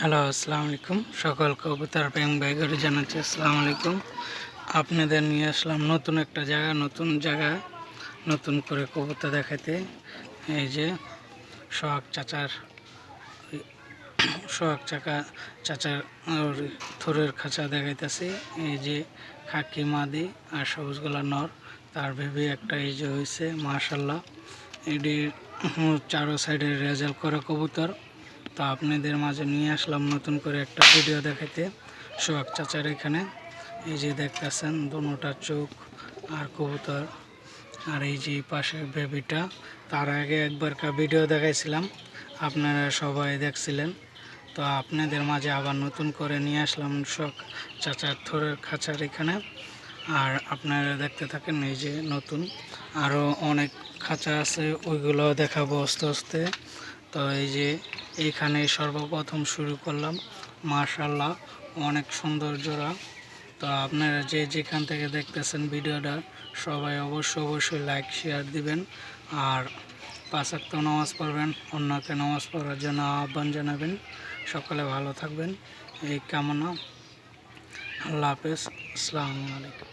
Hello, আসসালামু আলাইকুম। সকল কবুতর প্রেম ভাইগরে জানাচ্ছি আসসালামু আলাইকুম। আপনাদের নিয়ে আসলাম নতুন একটা জায়গা, নতুন করে কবুতর দেখাতে। এই যে সোহাগ চাচার চাচার থোরের খাঁচা দেখাইতেছি। এই যে খাকি মাদি আর সবুজ গলা নর, তার ভেবে একটা এই যে হয়েছে মাশাল্লাহ। এটির চারো সাইডে রেজাল্ট করা কবুতর। তো আপনাদের মাঝে নিয়ে আসলাম নতুন করে একটা ভিডিও দেখাইতে সোহাগ চাচার এখানে। এই যে দেখতেছেন দুটা চোখ আর কবুতর, আর এই যে পাশে বেবিটা। তার আগে একবার ভিডিও দেখাইছিলাম, আপনারা সবাই দেখছিলেন। তো আপনাদের মাঝে আবার নতুন করে নিয়ে আসলাম সোহাগ চাচার থোরের খাঁচার এখানে। আর আপনারা দেখতে থাকেন। এই যে নতুন আরও অনেক খাঁচা আছে, ওইগুলো দেখাবো আস্তে আস্তে। তো এই যে এইখানে সর্বপ্রথম শুরু করলাম, মাশাআল্লাহ অনেক সুন্দর জোড়া। তো আপনারা যে যেখান থেকে দেখতেছেন ভিডিওটা, সবাই অবশ্যই লাইক শেয়ার দিবেন আর 5 ওয়াক্ত নামাজ পড়বেন, অন্যকে নামাজ পড়ার জন্য আহ্বান জানাবেন। সকলে ভালো থাকবেন এই কামনা। আল্লাহ হাফেজ, আসসালামু আলাইকুম।